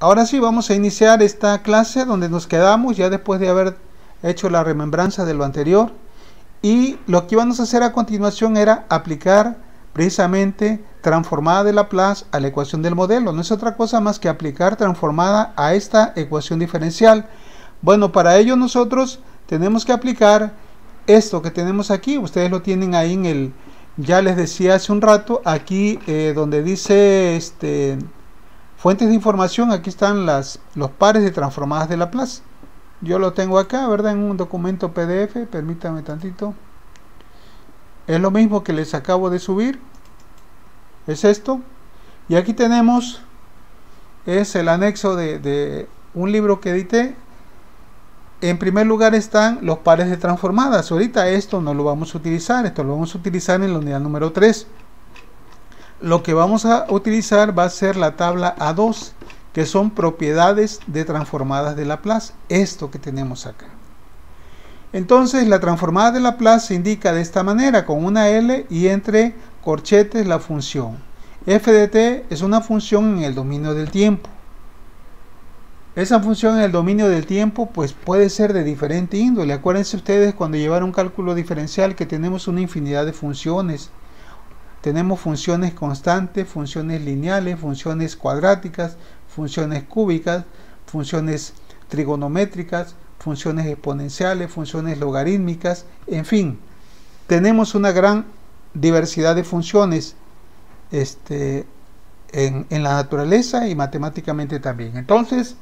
ahora sí vamos a iniciar esta clase donde nos quedamos ya después de haber hecho la remembranza de lo anterior. Y lo que íbamos a hacer a continuación era aplicar precisamente transformada de Laplace a la ecuación del modelo. No es otra cosa más que aplicar transformada a esta ecuación diferencial. Bueno, para ello nosotros tenemos que aplicar esto que tenemos aquí. Ustedes lo tienen ahí en el, ya les decía hace un rato, aquí donde dice fuentes de información, aquí están los pares de transformadas de Laplace. Yo lo tengo acá, ¿verdad? En un documento PDF, permítanme tantito. Es lo mismo que les acabo de subir. Es esto. Y aquí tenemos, es el anexo de un libro que edité. En primer lugar están los pares de transformadas. Ahorita esto no lo vamos a utilizar, esto lo vamos a utilizar en la unidad número 3. Lo que vamos a utilizar va a ser la tabla A2, que son propiedades de transformadas de Laplace, esto que tenemos acá. Entonces la transformada de Laplace se indica de esta manera, con una L y entre corchetes la función. F de t es una función en el dominio del tiempo. Esa función en el dominio del tiempo pues puede ser de diferente índole. Acuérdense ustedes cuando llevaron un cálculo diferencial que tenemos una infinidad de funciones. Tenemos funciones constantes, funciones lineales, funciones cuadráticas, funciones cúbicas, funciones trigonométricas, funciones exponenciales, funciones logarítmicas, en fin, tenemos una gran diversidad de funciones en la naturaleza y matemáticamente también. Entonces,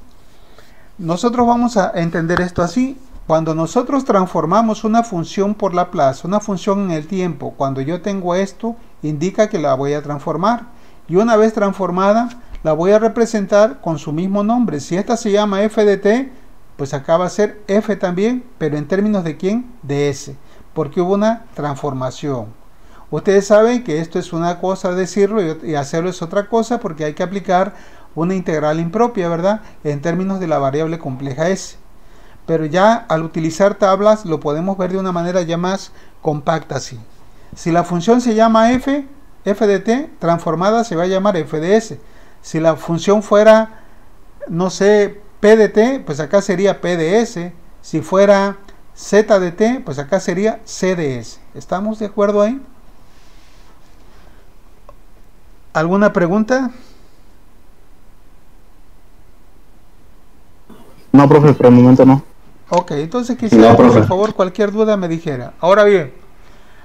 nosotros vamos a entender esto así. Cuando nosotros transformamos una función por Laplace, una función en el tiempo, cuando yo tengo esto, indica que la voy a transformar. Y una vez transformada, la voy a representar con su mismo nombre. Si esta se llama f de t, pues acá va a ser f también, pero en términos de ¿quién? De s, porque hubo una transformación. Ustedes saben que esto es una cosa decirlo y hacerlo es otra cosa, porque hay que aplicar una integral impropia, ¿verdad? En términos de la variable compleja s. Pero ya al utilizar tablas lo podemos ver de una manera ya más compacta así. Si la función se llama f de t, transformada se va a llamar f de s. Si la función fuera, no sé, p de t, pues acá sería p de s. Si fuera z de t, pues acá sería c de s. ¿Estamos de acuerdo ahí? ¿Alguna pregunta? No, profe, por el momento no. Ok, entonces quisiera que por favor cualquier duda me dijera. Ahora bien,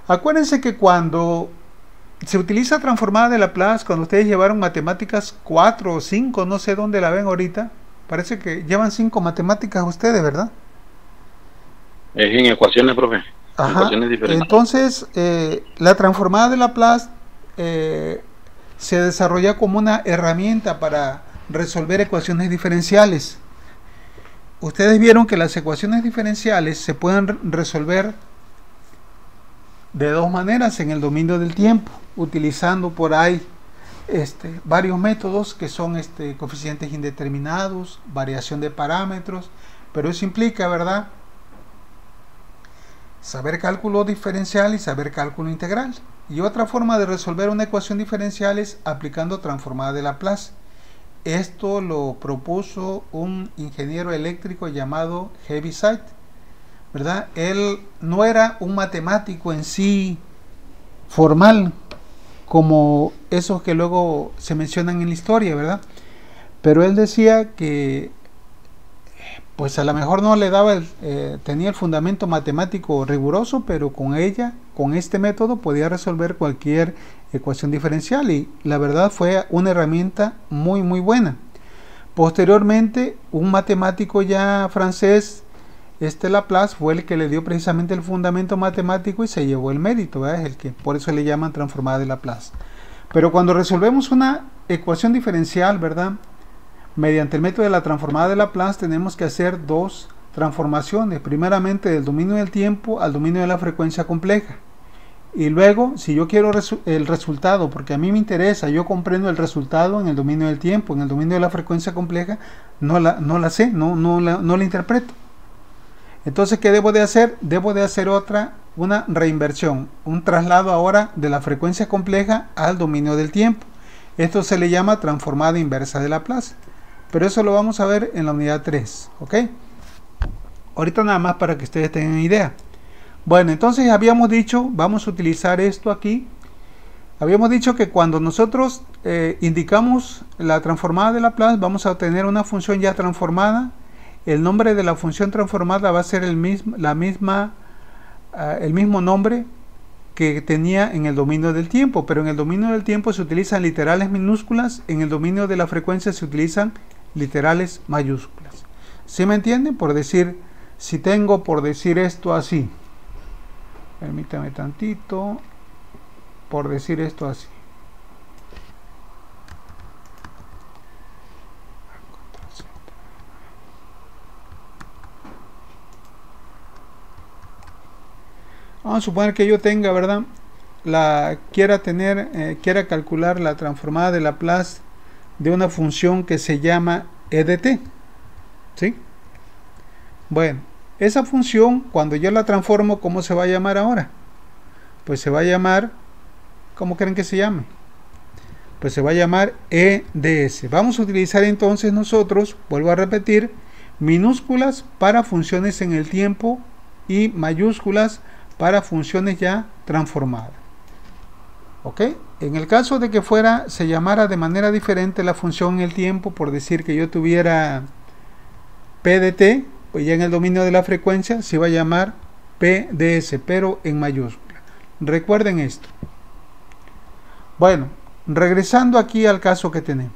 acuérdense que cuando se utiliza transformada de Laplace, cuando ustedes llevaron matemáticas 4 o 5, no sé dónde la ven ahorita, parece que llevan 5 matemáticas ustedes, ¿verdad? Es en ecuaciones, profe. Ajá. Ecuaciones diferentes. Entonces, la transformada de Laplace se desarrolla como una herramienta para resolver ecuaciones diferenciales. Ustedes vieron que las ecuaciones diferenciales se pueden resolver de dos maneras en el dominio del tiempo, utilizando por ahí varios métodos que son coeficientes indeterminados, variación de parámetros, pero eso implica, ¿verdad?, saber cálculo diferencial y saber cálculo integral. Y otra forma de resolver una ecuación diferencial es aplicando transformada de Laplace. Esto lo propuso un ingeniero eléctrico llamado Heaviside, ¿verdad? Él no era un matemático en sí formal, como esos que luego se mencionan en la historia, ¿verdad? Pero él decía que pues a lo mejor no le daba tenía el fundamento matemático riguroso, pero con este método podía resolver cualquier ecuación diferencial, y la verdad fue una herramienta muy muy buena. Posteriormente, un matemático ya francés, Laplace, fue el que le dio precisamente el fundamento matemático y se llevó el mérito, ¿verdad? Es el que por eso le llaman transformada de Laplace. Pero cuando resolvemos una ecuación diferencial, ¿verdad?, mediante el método de la transformada de Laplace, tenemos que hacer dos transformaciones. Primeramente del dominio del tiempo al dominio de la frecuencia compleja. Y luego, si yo quiero el resultado, porque a mí me interesa, yo comprendo el resultado en el dominio del tiempo, en el dominio de la frecuencia compleja, no la sé, no la interpreto. Entonces, ¿qué debo de hacer? Debo de hacer una reinversión, un traslado ahora de la frecuencia compleja al dominio del tiempo. Esto se le llama transformada inversa de Laplace. pero eso lo vamos a ver en la unidad 3, ¿ok? Ahorita nada más para que ustedes tengan idea. Bueno, entonces habíamos dicho, vamos a utilizar esto aquí. Habíamos dicho que cuando nosotros indicamos la transformada de Laplace, vamos a obtener una función ya transformada. El nombre de la función transformada va a ser el mismo nombre que tenía en el dominio del tiempo, pero en el dominio del tiempo se utilizan literales minúsculas, en el dominio de la frecuencia se utilizan literales mayúsculas. ¿Sí me entienden? Por decir, si tengo por decir esto así, permítame tantito, por decir esto así. Vamos a suponer que yo tenga, ¿verdad? Quiera calcular la transformada de Laplace de una función que se llama e de t. ¿Sí? Bueno, esa función, cuando yo la transformo, ¿cómo se va a llamar ahora? Pues se va a llamar, ¿cómo creen que se llame? Pues se va a llamar e de s. Vamos a utilizar entonces nosotros, vuelvo a repetir, minúsculas para funciones en el tiempo y mayúsculas para funciones ya transformadas. ¿Ok? En el caso de que se llamara de manera diferente la función en el tiempo, por decir que yo tuviera p de t, pues ya en el dominio de la frecuencia se va a llamar p de s, pero en mayúscula. Recuerden esto. Bueno, regresando aquí al caso que tenemos.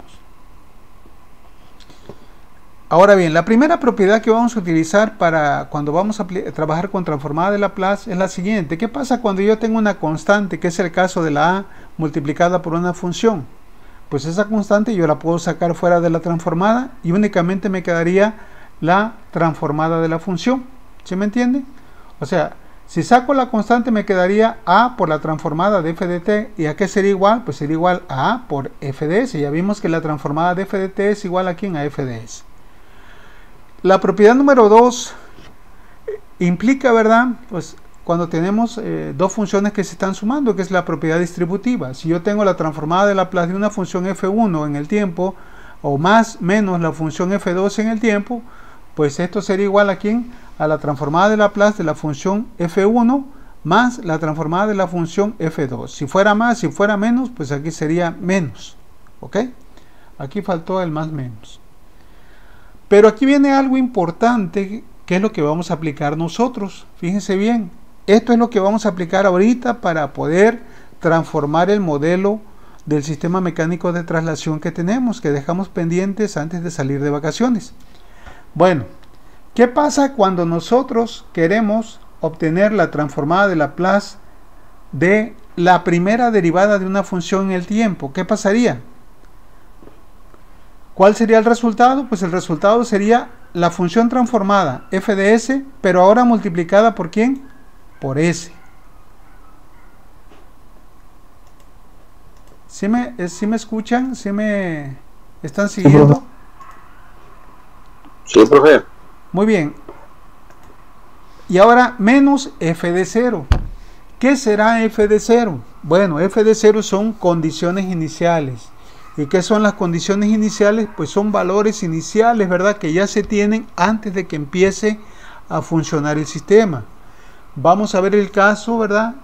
Ahora bien, la primera propiedad que vamos a utilizar para cuando vamos a trabajar con transformada de Laplace es la siguiente. ¿Qué pasa cuando yo tengo una constante, que es el caso de la a multiplicada por una función? Pues esa constante yo la puedo sacar fuera de la transformada y únicamente me quedaría la transformada de la función. ¿Sí me entiende? O sea, si saco la constante me quedaría a por la transformada de f de t. ¿Y a qué sería igual? Pues sería igual a a por f de s. Ya vimos que la transformada de f de t es igual a ¿quién? A f de s. La propiedad número 2 implica, ¿verdad? Pues cuando tenemos dos funciones que se están sumando, que es la propiedad distributiva. Si yo tengo la transformada de Laplace de una función f1 en el tiempo, o más menos la función f2 en el tiempo, pues esto sería igual a ¿quién? A la transformada de Laplace de la función f1 más la transformada de la función f2. Si fuera más, si fuera menos, pues aquí sería menos. ¿Ok? Aquí faltó el más menos. Pero aquí viene algo importante, que es lo que vamos a aplicar nosotros. Fíjense bien, esto es lo que vamos a aplicar ahorita para poder transformar el modelo del sistema mecánico de traslación que tenemos, que dejamos pendientes antes de salir de vacaciones. Bueno, ¿qué pasa cuando nosotros queremos obtener la transformada de Laplace de la primera derivada de una función en el tiempo? ¿Qué pasaría? ¿Cuál sería el resultado? Pues el resultado sería la función transformada f de s, pero ahora multiplicada por ¿quién? Por s. ¿Sí me escuchan? ¿Sí me están siguiendo? Sí, profe. Muy bien. Y ahora menos f de 0. ¿Qué será f de 0? Bueno, f de 0 son condiciones iniciales. ¿Y qué son las condiciones iniciales? Pues son valores iniciales, ¿verdad? Que ya se tienen antes de que empiece a funcionar el sistema. Vamos a ver el caso, ¿verdad?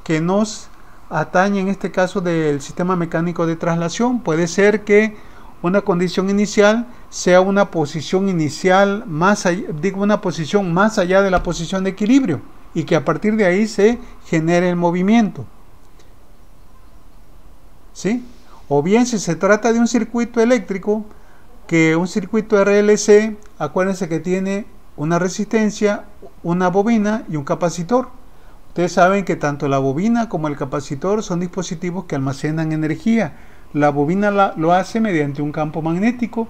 Que nos atañe en este caso del sistema mecánico de traslación. Puede ser que una condición inicial sea una posición inicial más allá, una posición más allá de la posición de equilibrio y que a partir de ahí se genere el movimiento. ¿Sí? O bien si se trata de un circuito eléctrico, que un circuito RLC, acuérdense que tiene una resistencia, una bobina y un capacitor. Ustedes saben que tanto la bobina como el capacitor son dispositivos que almacenan energía. La bobina lo hace mediante un campo magnético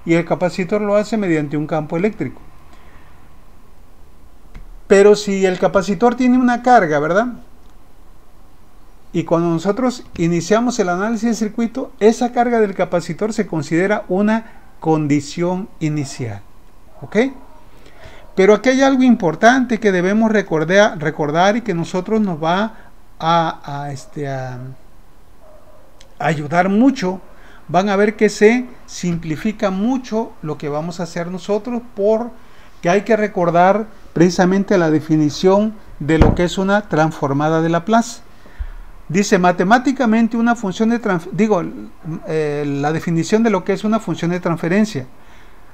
y el capacitor lo hace mediante un campo eléctrico. Pero si el capacitor tiene una carga, ¿verdad? Y cuando nosotros iniciamos el análisis del circuito, esa carga del capacitor se considera una condición inicial. ¿Ok? Pero aquí hay algo importante que debemos recordar y que nosotros nos va a ayudar mucho van a ver que se simplifica mucho lo que vamos a hacer nosotros, porque hay que recordar precisamente la definición de lo que es una transformada de Laplace. Dice matemáticamente una función de la definición de lo que es una función de transferencia.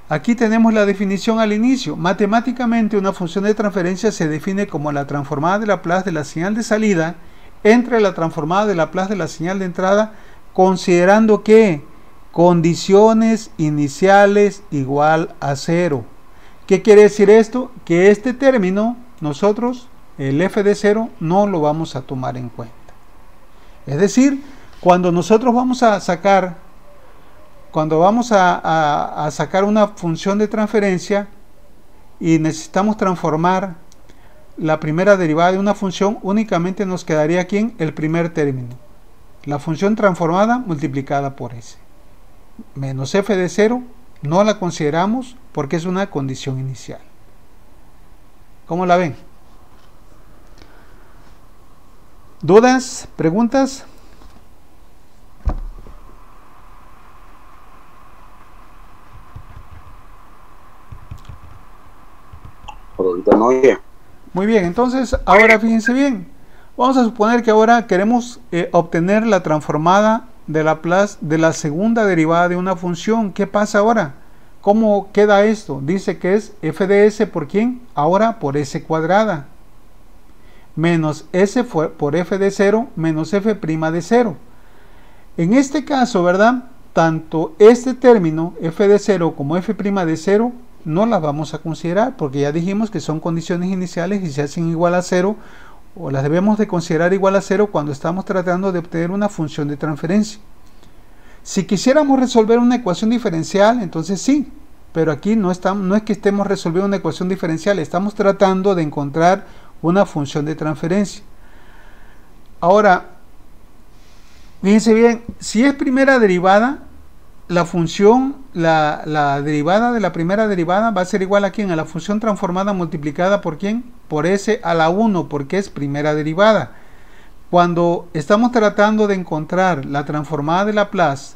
Aquí tenemos la definición al inicio. Matemáticamente una función de transferencia se define como la transformada de Laplace de la señal de salida entre la transformada de Laplace de la señal de entrada, considerando que condiciones iniciales igual a 0. ¿Qué quiere decir esto? Que este término nosotros, el f de 0, no lo vamos a tomar en cuenta. Es decir, cuando nosotros vamos a sacar una función de transferencia y necesitamos transformar la primera derivada de una función, únicamente nos quedaría aquí en el primer término, la función transformada multiplicada por s. Menos f de 0 no la consideramos porque es una condición inicial. ¿Cómo la ven? ¿Dudas? ¿Preguntas? Por ahorita no oye. Muy bien, entonces ahora fíjense bien. Vamos a suponer que ahora queremos obtener la transformada de Laplace de la segunda derivada de una función. ¿Qué pasa ahora? ¿Cómo queda esto? Dice que es f de s por ¿quién? Ahora por s cuadrada. Menos s por f de 0 menos f' de 0. En este caso, ¿verdad? Tanto este término f de 0 como f' de 0 no las vamos a considerar porque ya dijimos que son condiciones iniciales y se hacen igual a 0 o las debemos de considerar igual a 0 cuando estamos tratando de obtener una función de transferencia. Si quisiéramos resolver una ecuación diferencial, entonces sí, pero aquí no es que estemos resolviendo una ecuación diferencial, estamos tratando de encontrar una función de transferencia. Ahora, fíjense bien, si es primera derivada, la función, la derivada de la primera derivada va a ser igual a ¿quién? A la función transformada multiplicada por ¿quién? Por s a la 1, porque es primera derivada. Cuando estamos tratando de encontrar la transformada de Laplace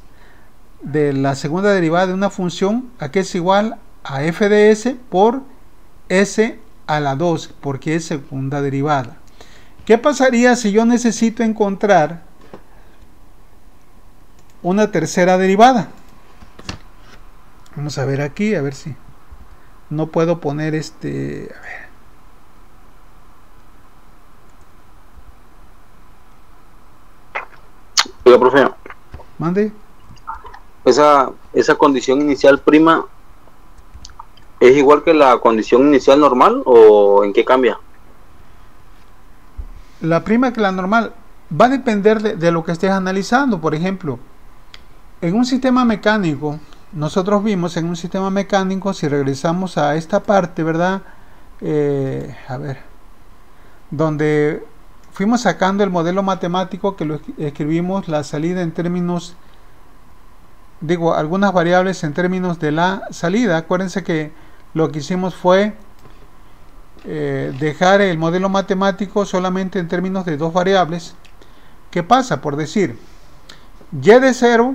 de la segunda derivada de una función, ¿a qué es igual? A f de s por s a la 2, porque es segunda derivada. ¿Qué pasaría si yo necesito encontrar una tercera derivada? Vamos a ver aquí, a ver si no puedo poner a ver. Oiga, profe, Mande. esa condición inicial prima ¿es igual que la condición inicial normal o en qué cambia? La prima que la normal va a depender de lo que estés analizando. Por ejemplo, en un sistema mecánico, nosotros vimos en un sistema mecánico, si regresamos a esta parte, ¿verdad? A ver, donde fuimos sacando el modelo matemático que lo escribimos la salida en términos, digo, algunas variables en términos de la salida. Acuérdense que lo que hicimos fue dejar el modelo matemático solamente en términos de dos variables. ¿Qué pasa? Por decir, y de 0,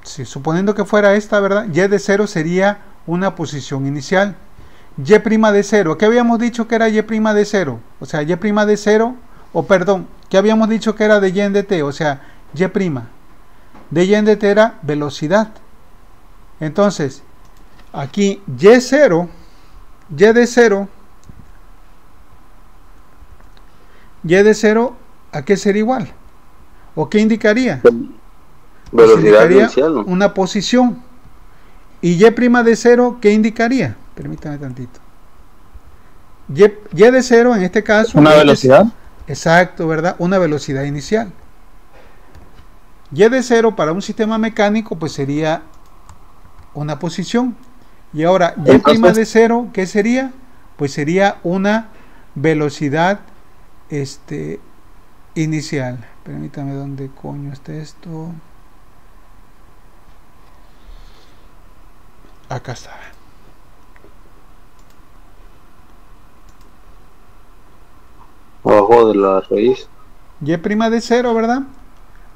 si suponiendo que fuera esta, ¿verdad? Y de 0 sería una posición inicial. Y' de 0, ¿qué habíamos dicho que era y' de 0? O sea, y' de 0, o perdón, ¿qué habíamos dicho que era de y en dt? O sea, y'. De y en dt era velocidad. Entonces, aquí y de 0, ¿a qué sería igual? ¿O qué indicaría? Velocidad Indicaría inicial, ¿no? una posición. Y y' de 0, ¿qué indicaría? Permítame tantito. Y de 0 en este caso. ¿Una velocidad? Exacto, ¿verdad? Una velocidad inicial. Y de 0 para un sistema mecánico pues sería una posición. Y ahora, y' de 0, ¿qué sería? Pues sería una velocidad inicial. Permítame, ¿dónde coño está esto? Acá está. Abajo de la raíz. Y' de 0, ¿verdad?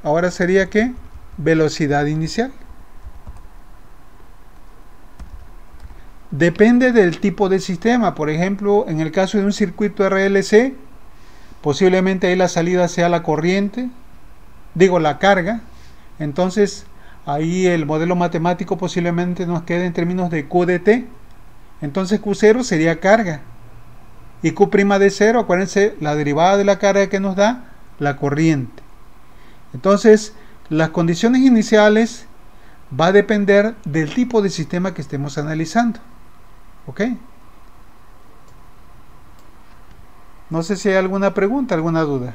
Ahora sería ¿qué? velocidad inicial. Depende del tipo de sistema. Por ejemplo, en el caso de un circuito RLC, posiblemente ahí la salida sea la corriente, digo la carga. Entonces ahí el modelo matemático posiblemente nos quede en términos de Q de T. Entonces Q0 sería carga y Q' de 0, acuérdense, la derivada de la carga que nos da la corriente. Entonces las condiciones iniciales va a depender del tipo de sistema que estemos analizando. ¿Ok? No sé si hay alguna pregunta, alguna duda.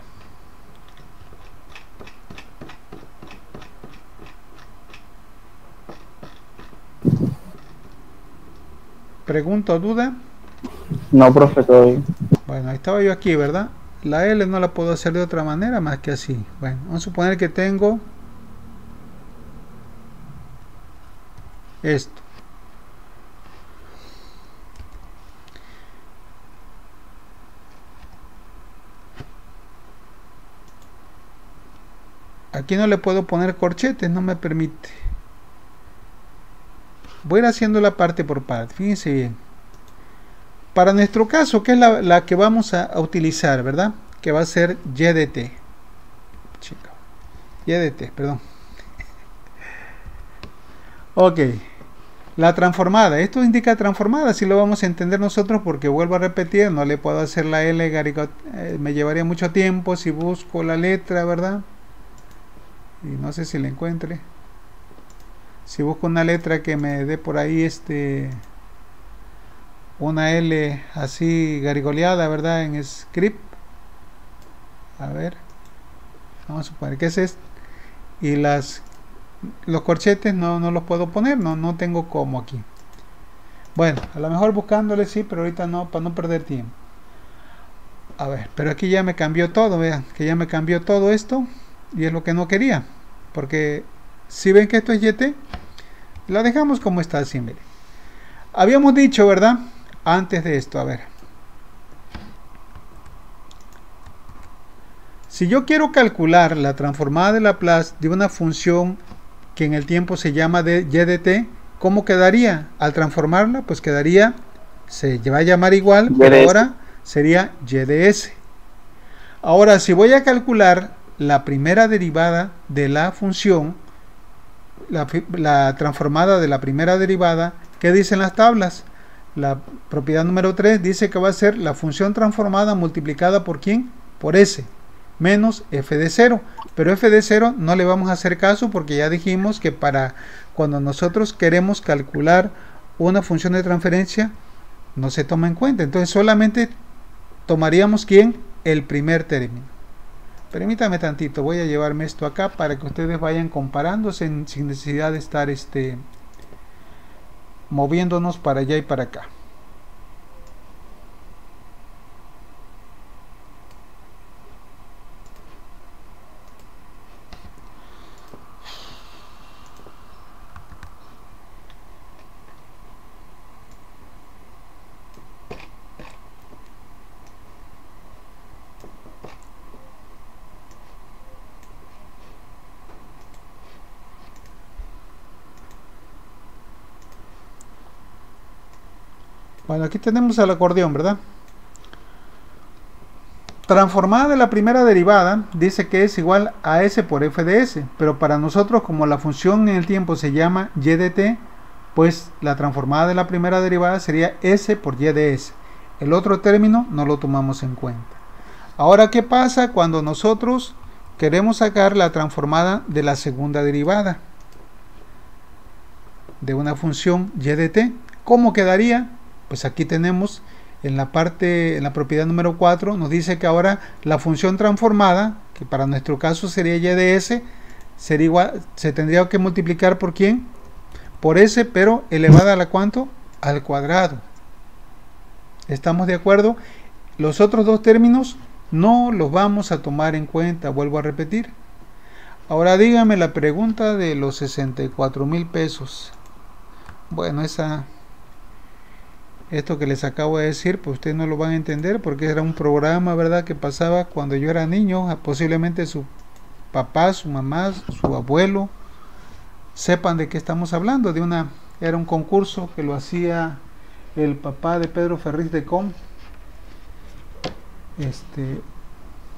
¿Pregunta o duda? No, profe, todavía. Bueno, ahí estaba yo aquí, ¿verdad? La L no la puedo hacer de otra manera más que así. Bueno, vamos a suponer que tengo esto. Aquí no le puedo poner corchetes, no me permite. Voy a ir haciendo la parte por parte, fíjense bien. Para nuestro caso, que es la que vamos a utilizar, ¿verdad? Que va a ser Y de T. Y de T, perdón. Ok. La transformada. Esto indica transformada, si lo vamos a entender nosotros, porque vuelvo a repetir, no le puedo hacer la L, me llevaría mucho tiempo si busco la letra, ¿verdad? Y no sé si la encuentre. Si busco una letra que me dé por ahí una L así garigoleada, ¿verdad? En script. A ver. Vamos a suponer que es esto. Y los corchetes no los puedo poner, no tengo cómo aquí. Bueno, a lo mejor buscándole sí, pero ahorita no, para no perder tiempo. A ver, pero aquí ya me cambió todo, vean, que ya me cambió todo esto. Y es lo que no quería. Porque si ven que esto es YT, la dejamos como está así, miren. Habíamos dicho, ¿verdad? Antes de esto, a ver. Si yo quiero calcular la transformada de Laplace de una función que en el tiempo se llama y de t, ¿cómo quedaría? Al transformarla, pues quedaría, se va a llamar igual, pero ahora sería y de s. Ahora, si voy a calcular la primera derivada de la función, la transformada de la primera derivada, ¿qué dicen las tablas? La propiedad número 3 dice que va a ser la función transformada multiplicada por ¿quién? Por s, menos f de 0. Pero f de 0 no le vamos a hacer caso porque ya dijimos que para cuando nosotros queremos calcular una función de transferencia no se toma en cuenta. Entonces solamente tomaríamos ¿quién? El primer término. Permítame tantito, voy a llevarme esto acá para que ustedes vayan comparándose sin necesidad de estar moviéndonos para allá y para acá. Bueno, aquí tenemos el acordeón, ¿verdad? Transformada de la primera derivada, dice que es igual a s por f de s, pero para nosotros, como la función en el tiempo se llama y de t, pues la transformada de la primera derivada sería s por y de s. El otro término no lo tomamos en cuenta. Ahora, ¿qué pasa cuando nosotros queremos sacar la transformada de la segunda derivada de una función y de t? ¿Cómo quedaría? Pues aquí tenemos en la propiedad número 4, nos dice que ahora la función transformada, que para nuestro caso sería y de s, sería igual, se tendría que multiplicar por ¿quién? Por s, pero elevada a la ¿cuánto? Al cuadrado. ¿Estamos de acuerdo? Los otros dos términos no los vamos a tomar en cuenta, vuelvo a repetir. Ahora dígame la pregunta de los 64,000 pesos. Bueno, esto que les acabo de decir, pues ustedes no lo van a entender porque era un programa, ¿verdad?, que pasaba cuando yo era niño. Posiblemente su papá, su mamá, su abuelo sepan de qué estamos hablando. Era un concurso que lo hacía el papá de Pedro Ferriz de Com,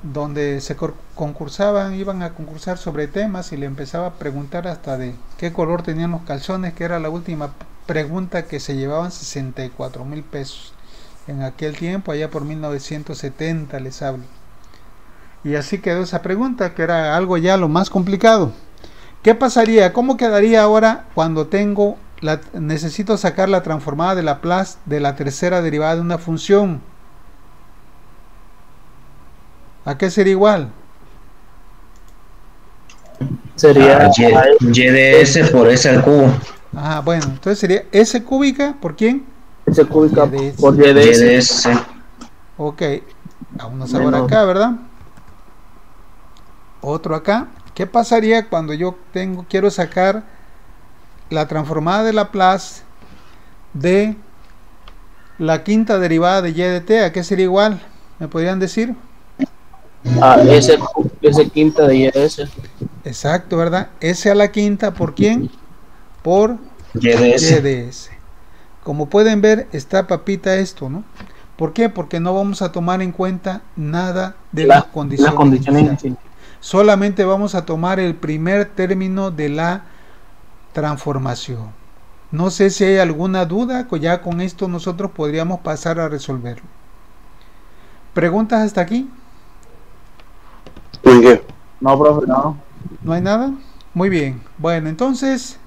donde se concursaban, iban a concursar sobre temas y le empezaba a preguntar hasta de qué color tenían los calzones, que era la última pregunta, que se llevaban 64,000 pesos en aquel tiempo, allá por 1970 les hablo. Y así quedó esa pregunta, que era algo ya lo más complicado. ¿Qué pasaría? ¿Cómo quedaría ahora cuando necesito sacar la transformada de Laplace de la tercera derivada de una función? ¿A qué sería igual? Sería y de s por s al cubo. Bueno, entonces sería s cúbica, ¿por quién? S cúbica por y Y de de s. s. Ok, vamos ahora acá, ¿verdad? Otro acá. ¿Qué pasaría cuando yo quiero sacar la transformada de Laplace de la quinta derivada de y de t? ¿A qué sería igual? ¿Me podrían decir? S quinta de y de s. Exacto, ¿verdad? S a la quinta, ¿por quién? Por Y de s. y de s. Como pueden ver, está papita esto, ¿no? ¿Por qué? Porque no vamos a tomar en cuenta nada de las condiciones iniciales. Solamente vamos a tomar el primer término de la transformación. No sé si hay alguna duda, ya con esto nosotros podríamos pasar a resolverlo. ¿Preguntas hasta aquí? No, profe, no. ¿No hay nada? Muy bien. Bueno, entonces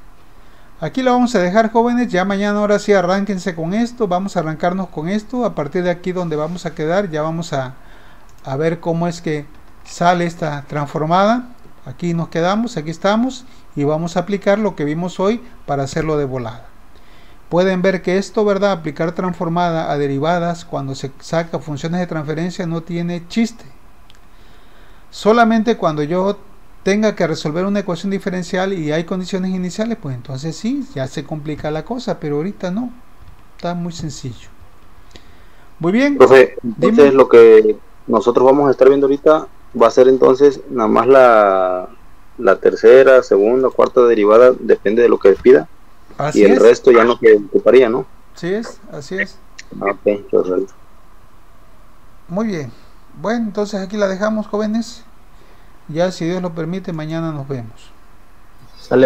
aquí lo vamos a dejar, jóvenes. Ya mañana ahora sí arránquense con esto. Vamos a arrancarnos con esto. A partir de aquí donde vamos a quedar, ya vamos a ver cómo es que sale esta transformada. Aquí nos quedamos, aquí estamos, y vamos a aplicar lo que vimos hoy para hacerlo de volada. Pueden ver que esto, ¿verdad? Aplicar transformada a derivadas cuando se saca funciones de transferencia no tiene chiste. Solamente cuando yo tenga que resolver una ecuación diferencial y hay condiciones iniciales, pues entonces sí, ya se complica la cosa, pero ahorita no. Está muy sencillo. Muy bien. Profe, entonces lo que nosotros vamos a estar viendo ahorita va a ser entonces nada más la tercera, segunda, cuarta derivada, depende de lo que pida. Así y el es. resto ya no se ocuparía, ¿no? Sí es, así es. Ok, perfecto. Muy bien. Bueno, entonces aquí la dejamos, jóvenes. Ya si Dios lo permite, mañana nos vemos. Sale.